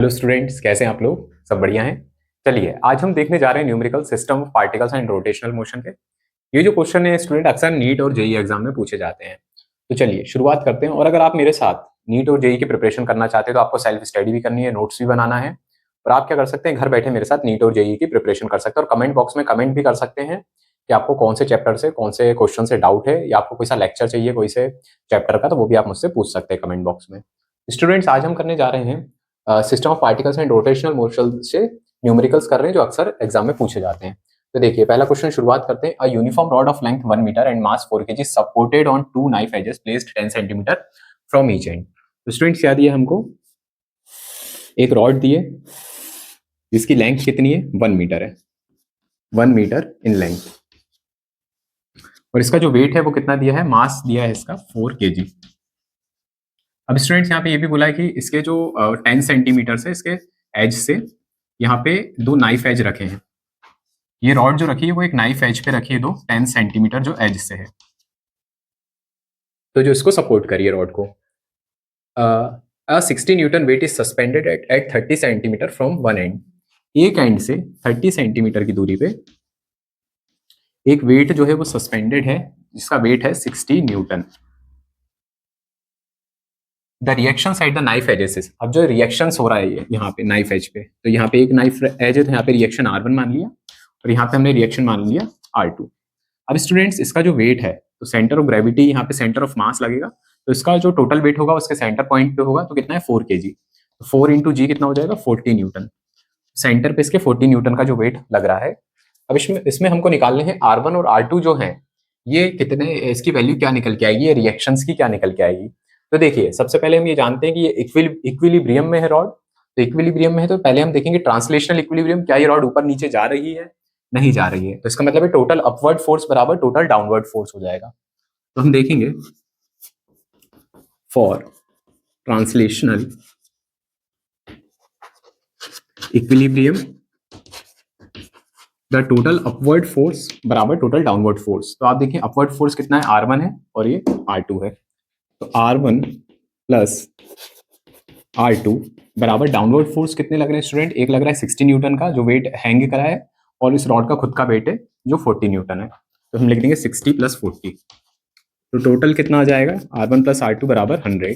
Hello students, कैसे हैं आप लोग? सब बढ़िया हैं। चलिए, आज हम देखने जा रहे हैं numerical system of particles and rotational motion के। ये जो क्वेश्चन है स्टूडेंट अक्सर नीट और जेईई एग्जाम में पूछे जाते हैं। तो चलिए शुरुआत करते हैं। और अगर आप मेरे साथ नीट और जेईई की प्रिपरेशन करना चाहते हैं तो आपको सेल्फ स्टडी भी करनी है, नोट्स भी बनाना है। और आप क्या कर सकते हैं, घर बैठे मेरे साथ नीट और जेईई की प्रिपरेशन कर सकते हैं और कमेंट बॉक्स में कमेंट भी कर सकते हैं कि आपको कौन से चैप्टर से, कौन से क्वेश्चन से डाउट है, या आपको कोई सा लेक्चर चाहिए कोई से चैप्टर का, तो वो भी आप मुझसे पूछ सकते हैं कमेंट बॉक्स में। स्टूडेंट्स, आज हम करने जा रहे हैं system of particles and rotational motion से न्यूमेरिकल्स कर रहे हैं जो अक्सर एग्जाम में पूछे जाते हैं। तो देखिए, पहला क्वेश्चन शुरुआत करते हैं। A uniform rod of length 1 metre and mass 4 kg supported on two knife edges placed 10 centimetre from each end. तो स्टूडेंट्स, क्या दिया हमको? एक रॉड दिए जिसकी लेंथ कितनी है? 1 मीटर है, 1 मीटर इन लेंथ। और इसका जो वेट है वो कितना दिया है? मास दिया है इसका 4 kg। अब स्टूडेंट्स, यहाँ पे ये भी बोला है कि इसके जो 10 सेंटीमीटर से इसके एज से यहाँ पे दो नाइफ एज रखे हैं। ये रॉड जो रखी है वो एक नाइफ एज पे रखी है, दो 10 सेंटीमीटर जो एज से है, तो जो इसको सपोर्ट करिए रॉड को। 60 newton weight is suspended at 30 centimetre from one end. एक एंड से 30 सेंटीमीटर की दूरी पे एक वेट जो है वो सस्पेंडेड है जिसका वेट है 60 newton. The reaction at the knife edges. अब जो रिएक्शन हो रहा है यहाँ पे नाइफ एज पे, तो यहाँ पे एक नाइफ एज है तो यहाँ पे रिएक्शन R1 मान लिया और यहाँ पे हमने रिएक्शन मान लिया R2। अब स्टूडेंट्स, इसका जो वेट है तो सेंटर ऑफ ग्रेविटी यहाँ पे सेंटर ऑफ मास लगेगा, तो इसका जो टोटल वेट होगा उसके सेंटर पॉइंट पे होगा, तो कितना है? 4 kg। तो 4 इंटू जी कितना हो जाएगा? 40 न्यूटन। सेंटर पे इसके 40 न्यूटन का जो वेट लग रहा है। अब इसमें हमको निकालने हैं R1 और R2 जो है ये कितने, इसकी वैल्यू क्या निकल के आएगी, ये रिएक्शंस की क्या निकल के आएगी। तो देखिए, सबसे पहले हम ये जानते हैं कि ये इक्विलिब्रियम में है रॉड। तो इक्विलिब्रियम में है तो पहले हम देखेंगे ट्रांसलेशनल इक्विलिब्रियम, क्या ये रॉड ऊपर नीचे जा रही है? नहीं जा रही है, तो इसका मतलब है टोटल अपवर्ड फोर्स बराबर टोटल डाउनवर्ड फोर्स हो जाएगा। तो हम देखेंगे for translational equilibrium the total upward force बराबर टोटल डाउनवर्ड फोर्स। तो आप देखिए अपवर्ड फोर्स कितना है? R1 है और ये R2 है। तो R1 प्लस R2 बराबर डाउनवर्ड फोर्स कितने लग रहे हैं स्टूडेंट? एक लग रहा है 60 न्यूटन का जो वेट हैंग करा है, और इस रॉड का खुद का वेट है जो 40 न्यूटन है। तो हम लिख देंगे 60 प्लस 40। तो टोटल कितना आ जाएगा? R1 प्लस R2 बराबर 100।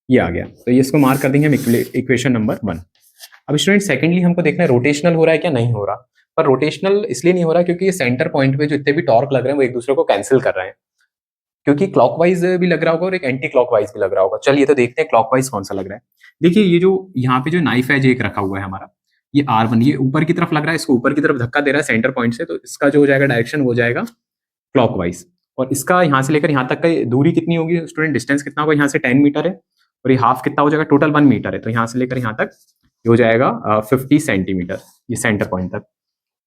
ये आ गया, तो ये इसको मार्क कर देंगे हम इक्वेशन नंबर 1। अब स्टूडेंट, सेकेंडली हमको देखना है रोटेशनल हो रहा है क्या नहीं हो रहा। पर रोटेशनल इसलिए नहीं हो रहा क्योंकि ये सेंटर पॉइंट पे जो इतने भी टॉर्क लग रहे हैं वो एक दूसरे को कैंसिल कर रहे हैं, क्योंकि क्लॉकवाइज भी लग रहा होगा और एक एंटी क्लॉकवाइज भी लग रहा होगा। चलिए तो देखते हैं क्लॉकवाइज कौन सा लग रहा है। देखिए, ये जो यहाँ पे जो नाइफ एज एक रखा हुआ है हमारा, ये R1, ये ऊपर की तरफ लग रहा है, इसको ऊपर की तरफ धक्का दे रहा है सेंटर पॉइंट से, तो इसका जो हो जाएगा डायरेक्शन वो जाएगा क्लॉकवाइज। और इसका यहाँ से लेकर यहाँ तक का दूरी कितनी होगी स्टूडेंट? डिस्टेंस कितना होगा? यहाँ से 10 मीटर है और ये हाफ कितना हो जाएगा? टोटल 1 मीटर है, तो यहाँ से लेकर यहाँ तक ये हो जाएगा 50 सेंटीमीटर, ये सेंटर पॉइंट तक।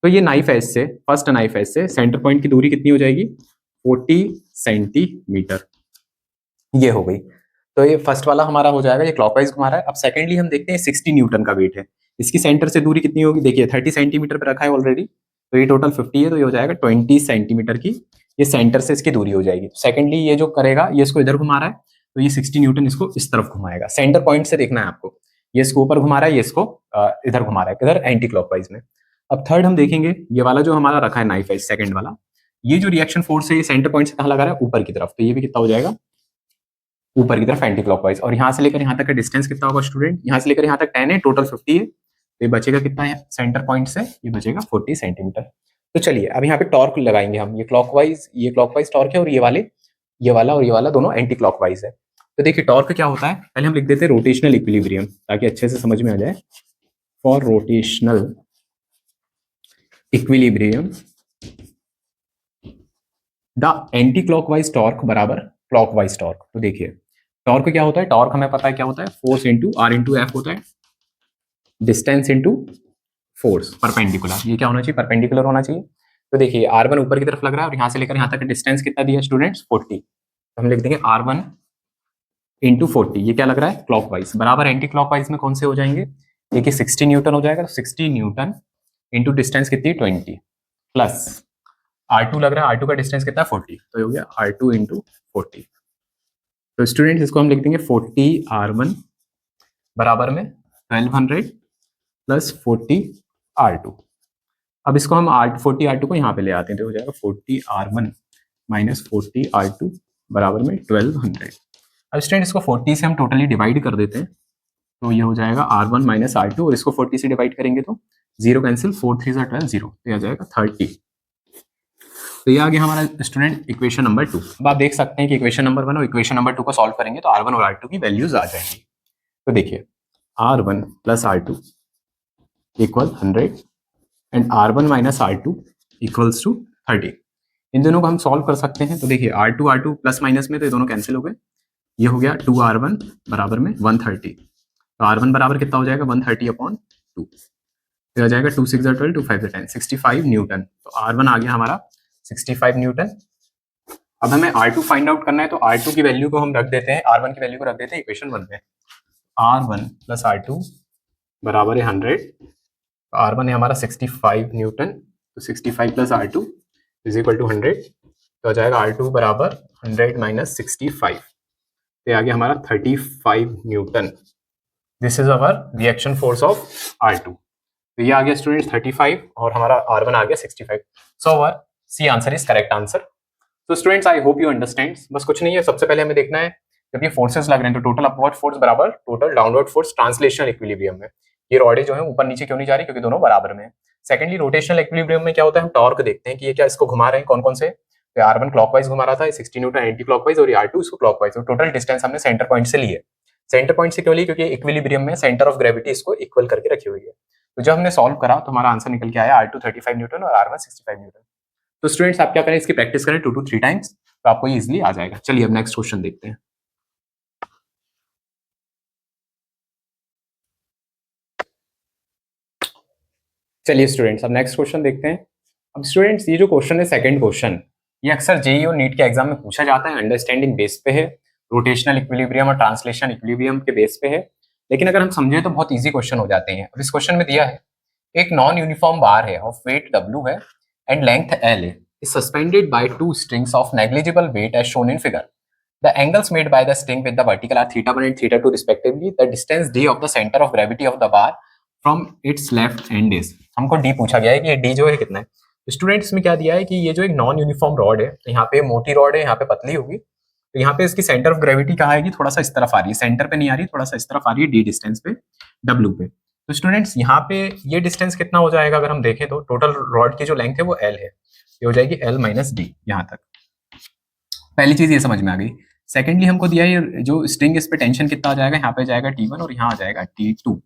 तो ये नाइफ एज से, फर्स्ट नाइफ एज से सेंटर पॉइंट की दूरी कितनी हो जाएगी? 40 सेंटीमीटर। ये हो गई। तो ये फर्स्ट वाला हमारा हो जाएगा, ये क्लॉकवाइज घुमा रहा है। अब सेकेंडली हम देखते हैं 60 न्यूटन का वेट है, इसकी सेंटर से दूरी कितनी होगी? देखिए 30 सेंटीमीटर पे रखा है ऑलरेडी, तो ये टोटल 50 है, तो ये हो जाएगा 20 सेंटीमीटर की ये सेंटर से इसकी दूरी हो जाएगी। सेकेंडली ये जो करेगा, ये इसको इधर घुमा रहा है, तो ये 60 न्यूटन इसको इस तरफ घुमाएगा। सेंटर पॉइंट से देखना है आपको, ये इसको ऊपर घुमा रहा है, ये इसको इधर घुमा रहा है, किधर? एंटी क्लॉकवाइज में। अब थर्ड हम देखेंगे, ये वाला जो हमारा रखा है नाइफ एज सेकंड वाला, ये जो रिएक्शन फोर्स है ये सेंटर पॉइंट से कहाँ लगा रहा है? ऊपर की तरफ, तो ये भी कितना हो जाएगा? ऊपर की तरफ एंटी क्लॉकवाइज। और यहाँ से लेकर यहाँ तक का डिस्टेंस कितना होगा स्टूडेंट? यहाँ से लेकर यहाँ तक 10 है, टोटल 50 है, तो ये बचेगा कितना है सेंटर पॉइंट से? ये बचेगा 40 सेंटीमीटर। तो चलिए अब यहाँ पे टॉर्क लगाएंगे हम, ये क्लॉकवाइज टॉर्क है, और ये वाला और ये वाला दोनों एंटी क्लॉकवाइज है। तो देखिए टॉर्क क्या होता है, पहले हम लिख देते हैं रोटेशनल इक्विलिब्रियम ताकि अच्छे से समझ में आ जाए। For rotational equilibrium the anti clockwise torque बराबर क्लॉकवाइज टॉर्क। तो देखिए टॉर्क क्या होता है? टॉर्क हमें पता है क्या होता है? Force into R into F होता है, डिस्टेंस इंटू फोर्स परपेंडिकुलर। ये क्या होना चाहिए? परपेंडिकुलर होना चाहिए। तो देखिए R1 ऊपर की तरफ लग रहा है और यहाँ से लेकर यहाँ तक डिस्टेंस कितना दिया स्टूडेंट्स? 40। तो हम लिख देंगे R1 इंटू 40, ये क्या लग रहा है? क्लॉकवाइज। बराबर एंटी क्लॉकवाइज में कौन से हो जाएंगे? देखिए 60 न्यूटन हो जाएगा, 60 न्यूटन इंटू डिस्टेंस कितनी? 20 प्लस R2 लग रहा है, R2 का डिस्टेंस कितना? 40, तो ये हो गया R2 इंटू 40। तो स्टूडेंट्स इसको हम लिख देंगे 40 R1 बराबर में 1200 प्लस 40R2। अब इसको हम 40R2 को यहाँ पे ले आते हैं तो हो जाएगा 40R1 माइनस 40R2 बराबर में 1200। अब स्टूडेंट इसको 40 से हम टोटली डिवाइड कर देते हैं तो ये हो जाएगा R1 माइनस R2 और इसको 40 से डिवाइड करेंगे तो 0 कैंसिल, 4 3 12 0, तो ये आ जाएगा 30। तो ये आ गया हमारा स्टूडेंट इक्वेशन नंबर 2। अब आप देख सकते हैं कि इक्वेशन नंबर 1 और इक्वेशन नंबर 2 को सॉल्व करेंगे तो R1 और R2 की वैल्यूज आ जाएंगी। तो देखिए R1 plus R2 equal 100 and R1 minus R2 equals to 30। इन दोनों को हम सॉल्व कर सकते हैं। तो देखिए R2 प्लस माइनस में तो ये दोनों कैंसिल हो गए, ये हो गया 2R1 बराबर में 130। तो R1 बराबर कितना हो जाएगा 130/2, तो आ जाएगा 2 6 12 2 5 10 65 न्यूटन। तो R1 आ गया हमारा 65 न्यूटन। अब हमें R2 फाइंड आउट करना है तो R2 की वैल्यू को हम रख देते हैं, R1 की वैल्यू को रख देते हैं इक्वेशन 1 में। R1 प्लस R2 बराबर है 100, तो R1 है हमारा 65 न्यूटन, तो 65 plus R2 is equal to 100, तो आ जाएगा R2 बराबर 100 माइनस 65, तो आ गया हमारा 35 Newton. This is our reaction force of R2। तो ये आ गया स्टूडेंट्स 35 और हमारा R1 आ गया 65। So our C answer is correct answer. तो students I hope you understand. बस कुछ नहीं है, सबसे पहले हमें देखना है जब ये फोर्सेस लग रहे हैं तो टोटल अपवर्ड फोर्स बराबर total downward force translational equilibrium में। ये रॉडें जो है ऊपर नीचे क्यों नहीं जा रही, क्योंकि दोनों बराबर में है। सेकंडली रोटेशनल इक्विलिब्रियम में क्या होता है, हम टॉर्क देखते हैं कि ये क्या इसको घुमा रहे हैं, कौन कौन से। तो R1 क्लॉकवाइज घुमा रहा था 60 न्यूटन एंटी क्लॉकवाइज, और R2 इसको क्लॉकवाइज। तो टोटल डिस्टेंस हमने सेंटर पॉइंट से ली है। सेंटर पॉइंट से क्यों ली, क्योंकि इक्विलिब्रियम में सेंटर ऑफ ग्रेविटी इसको इक्वल करके रखी हुई है। तो जब हमने सॉल्व करा तो हमारा आंसर निकल के आया R2 35 न्यूटन और R1 65 न्यूटन। तो स्टूडेंट्स आप क्या करें, इसकी प्रैक्टिस करें 2 to 3 टाइम्स, तो आपको ये इजीली आ जाएगा। चलिए अब नेक्स्ट क्वेश्चन देखते हैं। चलिए स्टूडेंट्स अब नेक्स्ट क्वेश्चन देखते हैं। अब स्टूडेंट्स ये जो क्वेश्चन है सेकंड क्वेश्चन, ये अक्सर जेईई और नीट के एग्जाम में पूछा जाता है, अंडरस्टैंडिंग बेस पे है, रोटेशनल इक्विलिब्रियम और ट्रांसलेशन इक्विलिब्रियम के बेस पे है। लेकिन अगर हम समझे तो बहुत ईजी क्वेश्चन हो जाते हैं। अब इस क्वेश्चन में दिया है एक नॉन यूनिफॉर्म बार है ऑफ वेट W है एंड लेंथ L है, is suspended by 2 strings of negligible weight as shown in figure. The angles made by the string with the vertical are theta1 and theta2 respectively. The distance d of the center of gravity of the bar from its left end is. हमको d पूछा गया है कि ये d जो है कितना है। स्टूडेंट्स में क्या दिया है कि ये जो एक नॉन यूनिफॉर्म रॉड है, तो यहाँ पे मोटी रॉड है, यहाँ पे पतली होगी, तो यहाँ पे इसकी सेंटर ऑफ ग्रेविटी कहाँ आएगी, थोड़ा सा इस तरफ आ रही है, सेंटर पे नहीं आ रही, थोड़ा सा इस तरफ आ रही है, d डिस्टेंस पे W पे। तो स्टूडेंट्स यहाँ पे ये डिस्टेंस कितना हो जाएगा, अगर हम देखें तो टोटल रॉड की जो लेंथ है वो L है, ये हो जाएगी L माइनस डी यहाँ तक। पहली चीज ये समझ में आ गई। सेकेंडली हमको दिया है जो स्ट्रिंग, इस पे टेंशन कितना आ जाएगा, यहाँ पे जाएगा T1 और यहाँ आ जाएगा T2,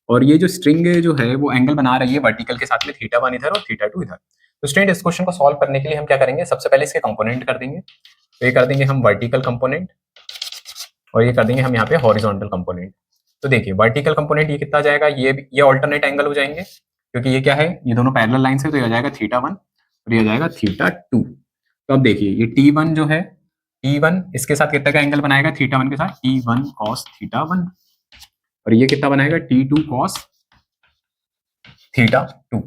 और ये जो स्ट्रिंग जो है वो एंगल बना रही है वर्टिकल के साथ में, थीटा1 इधर और थीटा2 इधर। तो स्टूडेंट इस क्वेश्चन को सॉल्व करने के लिए हम क्या करेंगे, सबसे पहले इसके कंपोनेंट कर देंगे। तो ये कर देंगे हम वर्टिकल कंपोनेंट और ये कर देंगे हम यहाँ पे हॉरिजॉन्टल कंपोनेंट। तो देखिए वर्टिकल कंपोनेंट ये कितना जाएगा, ये ऑल्टरनेट एंगल हो जाएंगे, क्योंकि ये क्या है, ये दोनों पैरेलल लाइन से, तो ये आ जाएगा थीटा1 और ये आ जाएगा थीटा2। तो अब देखिए ये T1 जो है, T1 इसके साथ कितना का एंगल बनाएगा, थीटा1 के साथ T1 cos थीटा1, और ये कितना बनाएगा T2 cos थीटा2,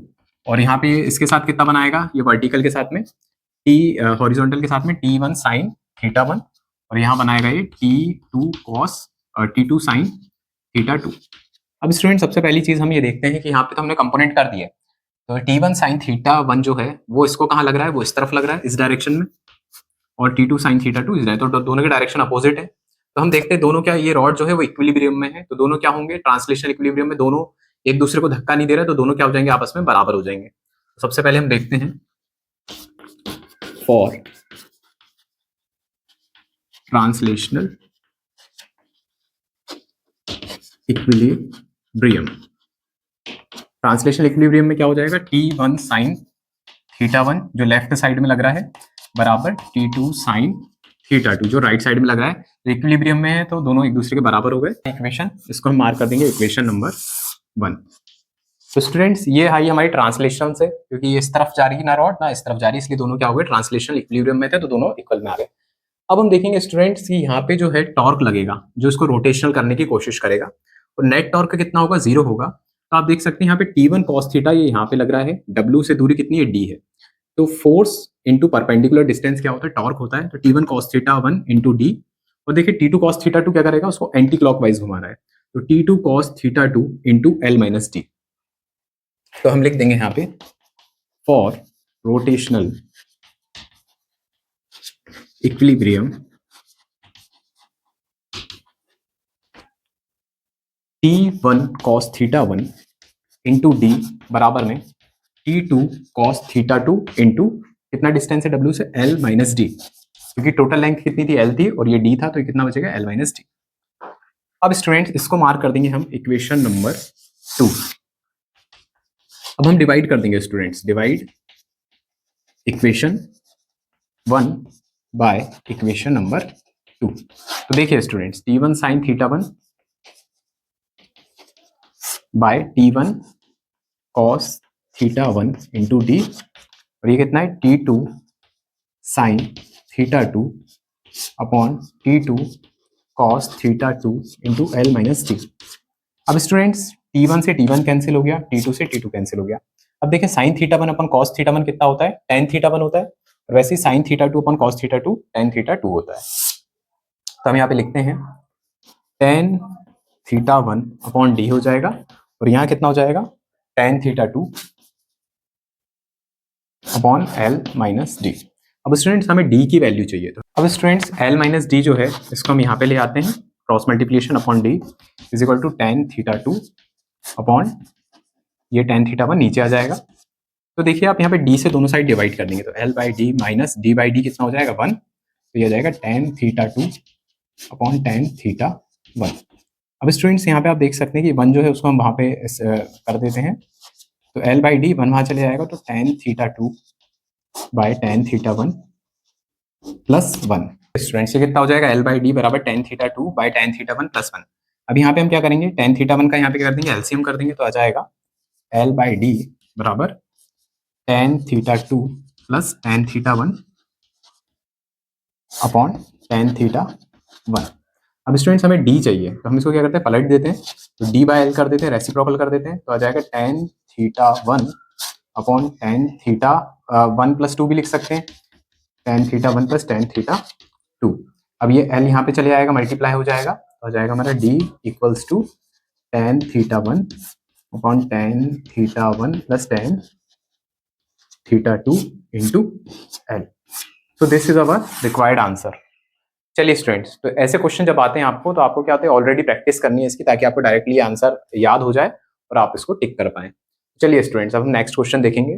और यहाँ पे इसके साथ कितना बनाएगा, ये वर्टिकल के साथ में हॉरिजॉन्टल के साथ में T1 sin थीटा1, और यहाँ बनाएगा ये T2 sin थीटा2। अब स्टूडेंट सबसे पहली चीज हम ये देखते हैं कि यहाँ पे तो हमने कंपोनेंट कर दिए, तो T1 sin थीटा1 जो है वो इसको कहाँ लग रहा है, वो इस तरफ लग रहा है, इस डायरेक्शन में, और T2 sin थीटा2 इस तो दोनों के डायरेक्शन अपोजिट है। तो हम देखते हैं दोनों क्या, ये रॉड जो है वो इक्विलिब्रियम में है, तो दोनों क्या होंगे, ट्रांसलेशनल इक्विलिब्रियम में दोनों एक दूसरे को धक्का नहीं दे रहे, तो दोनों क्या हो जाएंगे, आपस में बराबर हो जाएंगे। तो सबसे पहले हम देखते हैं for translational equilibrium, translational equilibrium में क्या हो जाएगा, T1 sin थीटा1 जो लेफ्ट साइड में लग रहा है बराबर T2 sin थीटा2 जो राइट साइड में लग रहा है। तो इक्विलिब्रियम में है तो दोनों एक दूसरे के बराबर हो गए। इक्वेशन इसको हम मार्क कर देंगे इक्वेशन नंबर 1। तो स्टूडेंट्स ये आई हमारी ट्रांसलेशन से, क्योंकि ये इस तरफ जा रही है ना रॉड ना इस तरफ जा रही है, इसलिए दोनों क्या हो गए, ट्रांसलेशनल इक्विलिब्रियम में थे तो दोनों इक्वल में आ गए। अब हम देखेंगे स्टूडेंट्स कि यहाँ पे जो है टॉर्क लगेगा जो इसको रोटेशनल करने की कोशिश करेगा, और नेट टॉर्क कितना होगा, 0 होगा। तो आप देख सकते हैं यहाँ पे T1 cos थीटा ये यहाँ पे लग रहा है, W से दूरी कितनी है, D है, तो फोर्स इंटू परपेंडिकुलर डिस्टेंस क्या होता है, टॉर्क होता है। तो T1 cos theta 1 into D, और देखिए T2 cos थीटा 2 क्या करेगा, उसको एंटी क्लॉकवाइज घुमा रहा है, तो T2 cos theta 2 into L minus D. तो हम लिख देंगे यहाँ पे for rotational equilibrium T1 cos theta 1 into D बराबर में T2 cos थीटा 2 इंटू कितना डिस्टेंस है W से L माइनस डी, क्योंकि टोटल लेंथ कितनी थी L थी और ये D था, तो ये कितना बचेगा L माइनस डी। अब स्टूडेंट्स इसको मार्क कर देंगे हम इक्वेशन नंबर 2। अब हम डिवाइड कर देंगे students, divide equation 1 by equation number 2। तो देखिए students T1 sine theta 1 by T1 cos theta 1 into d, और ये कितना है T2 sine theta 2 upon T2 cos theta 2 into L minus d. अब स्टूडेंट्स T1 से T1 कैंसिल हो गया, T2 से T2 कैंसिल हो गया। अब देखिए साइन थीटा 1 अपन cos थीटा 1 कितना होता है, tan थीटा 1 होता है, और वैसे ही साइन थीटा 2 अपन cos थीटा 2 tan थीटा 2 होता है। तो हम यहाँ पे लिखते हैं tan थीटा 1 अपॉन डी हो जाएगा, और यहाँ कितना हो जाएगा tan theta 2 upon L minus d. अब स्टूडेंट्स हमें d की वैल्यू चाहिए, तो अब स्टूडेंट्स L माइनस डी जो है इसको हम यहाँ पे ले आते हैं, cross multiplication upon d is equal to tan theta 2 अपॉन ये tan थीटा 1 नीचे आ जाएगा। तो देखिए आप यहाँ पे d से दोनों साइड डिवाइड कर देंगे, तो L by D minus D by D कितना हो जाएगा 1, तो ये हो जाएगा tan theta 2 upon tan theta 1। अब स्टूडेंट्स यहाँ पे आप देख सकते हैं कि 1 जो है उसको हम वहाँ पे कर देते हैं, तो L बाई डी 1 वहाँ चले जाएगा, तो tan theta 2 by tan theta 1 plus 1। Students ये कितना हो जाएगा L बाई डी बराबर tan theta 2 by tan theta 1 plus 1। अब यहाँ पे हम क्या करेंगे, tan थीटा 1 का यहाँ पे क्या कर देंगे एलसीएम कर देंगे, तो आ जाएगा L बाई डी बराबर tan theta 2 plus tan theta 1 upon tan theta 1। अब स्टूडेंट्स हमें d चाहिए, तो हम इसको क्या करते हैं पलट देते हैं, तो d बाय l कर देते हैं, रेसिप्रोकल कर देते हैं, तो आ जाएगा tan theta 1 upon tan theta 1 plus 2 भी लिख सकते हैं, tan theta 1 plus tan theta 2। अब ये l यहाँ पे चले आएगा, मल्टीप्लाई हो जाएगा, तो आ जाएगा हमारा d equals to tan theta 1 upon tan theta 1 plus tan theta 2 into l। So this is our required answer. चलिए स्टूडेंट्स, तो ऐसे क्वेश्चन जब आते हैं आपको, तो आपको क्या होता है ऑलरेडी प्रैक्टिस करनी है इसकी, ताकि आपको डायरेक्टली आंसर याद हो जाए और आप इसको टिक कर पाए। चलिए स्टूडेंट्स अब हम नेक्स्ट क्वेश्चन देखेंगे।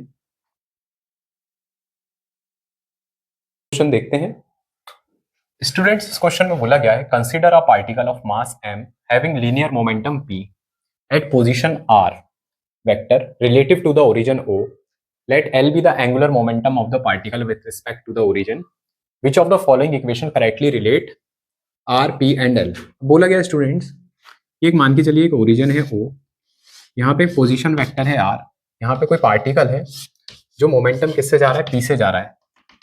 क्वेश्चन देखते हैं स्टूडेंट्स। इस क्वेश्चन में बोला गया है consider a particle of mass m having linear momentum p at position r vector relative to the origin o, let L be the angular momentum of the particle with respect to the origin. Which of the following equation correctly relate R, P and L? बोला गया students, एक मान के चलिए एक origin है O, यहाँ पे पोजीशन वेक्टर है R, यहाँ पे कोई पार्टिकल है जो मोमेंटम किससे जा रहा है P से जा रहा है,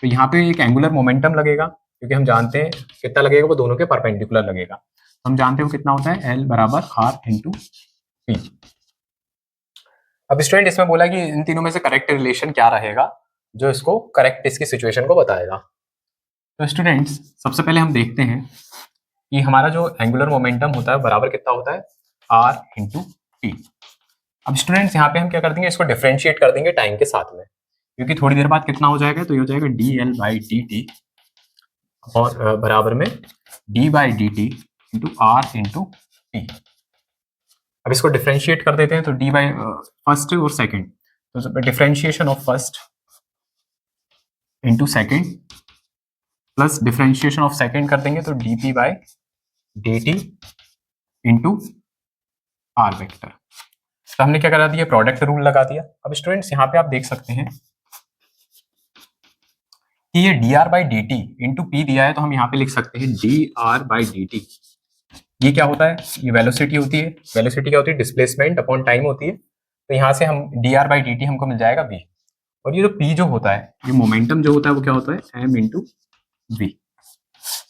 तो यहाँ पे एक एंगुलर मोमेंटम लगेगा, क्योंकि हम जानते हैं कितना लगेगा, वो दोनों के परपेंडिकुलर लगेगा। हम जानते हैं वो कितना होता है L बराबर R इंटू P। अब स्टूडेंट इसमें बोला कि इन तीनों में से करेक्ट रिलेशन क्या रहेगा जो इसको करेक्ट इसकी सिचुएशन को बताएगा। तो स्टूडेंट्स सबसे पहले हम देखते हैं कि हमारा जो एंगुलर मोमेंटम होता है बराबर कितना होता है R इंटू P। अब स्टूडेंट्स यहाँ पे हम क्या कर देंगे, इसको डिफरेंशिएट कर देंगे टाइम के साथ में, क्योंकि थोड़ी देर बाद कितना हो जाएगा, तो ये हो जाएगा dl बाई dt और बराबर में d by dt into R into P। अब इसको डिफरेंशिएट कर देते हैं, तो d बाई फर्स्ट और सेकंड, तो differentiation of first into second plus differentiation of second कर देंगे, तो dp by dt into r vector. तो हमने क्या करा दिया, प्रोडक्ट रूल लगा दिया। अब स्टूडेंट्स यहाँ पे आप देख सकते हैं कि ये dr by dt into p दिया है, तो हम यहाँ पे लिख सकते हैं dr बाई dt। ये क्या होता है, ये वेलोसिटी होती है, वेलोसिटी क्या होती है डिस्प्लेसमेंट अपॉन टाइम होती है, तो यहाँ से हम dr बाई dt हमको मिल जाएगा v, और ये जो p जो होता है, ये मोमेंटम जो होता है वो क्या होता है m इंटू v।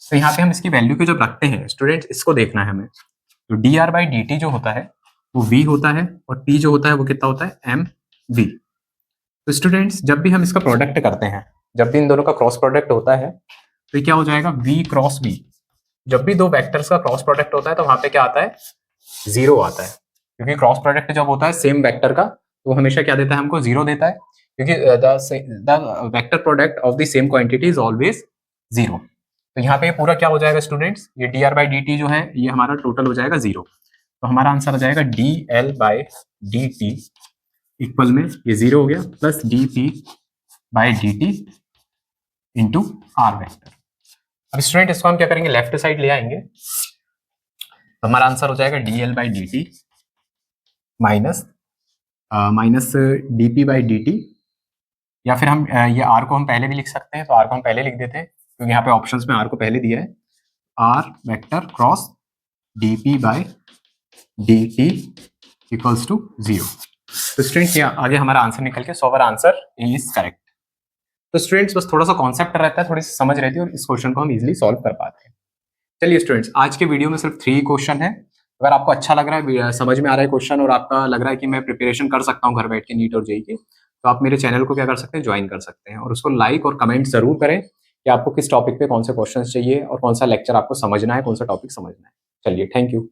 तो यहाँ पे हम इसकी वैल्यू को जब रखते हैं स्टूडेंट्स, इसको देखना है हमें, तो dr बाई dt जो होता है वो v होता है, और p जो होता है वो कितना होता है mv। तो स्टूडेंट्स जब भी हम इसका प्रोडक्ट करते हैं, जब भी इन दोनों का क्रॉस प्रोडक्ट होता है, तो क्या हो जाएगा v क्रॉस v। जब भी दो वेक्टर्स का क्रॉस प्रोडक्ट होता है तो वहां पे क्या आता है जीरो आता है, क्योंकि क्रॉस प्रोडक्ट जब होता है सेम वेक्टर का तो वो हमेशा क्या देता है हमको, जीरो देता है, क्योंकि the vector product of the same quantity is always zero. तो यहाँ पे पूरा क्या हो जाएगा स्टूडेंट्स, ये D R by d T जो है ये हमारा टोटल हो जाएगा जीरो। तो हमारा आंसर आ जाएगा d l by d t equal में ये जीरो हो गया, plus d p by d t into r vector. अब स्टूडेंट इसको हम क्या करेंगे, लेफ्ट साइड ले आएंगे, तो हमारा आंसर हो जाएगा d l by d T minus D p by d T, या फिर हम ये आर को हम पहले भी लिख सकते हैं, तो आर को हम पहले लिख देते हैं क्योंकि यहाँ पे ऑप्शंस में आर को पहले दिया है, r vector cross d p by d t equals to zero. तो स्टूडेंट्स आगे हमारा आंसर निकल के, so our answer is correct. तो स्टूडेंट्स बस थोड़ा सा कॉन्सेप्ट रहता है, थोड़ी सी समझ रहती है और इस क्वेश्चन को हम इजीली सॉल्व कर पाते हैं। चलिए स्टूडेंट्स, आज के वीडियो में सिर्फ 3 क्वेश्चन है। अगर आपको अच्छा लग रहा है, समझ में आ रहा है क्वेश्चन और आपका लग रहा है कि मैं प्रिपरेशन कर सकता हूँ घर बैठ के नीट और जेईई की, तो आप मेरे चैनल को क्या कर सकते हैं, ज्वाइन कर सकते हैं और उसको लाइक और कमेंट जरूर करें कि आपको किस टॉपिक पे कौन से क्वेश्चन चाहिए और कौन सा लेक्चर आपको समझना है, कौन सा टॉपिक समझना है। चलिए, थैंक यू।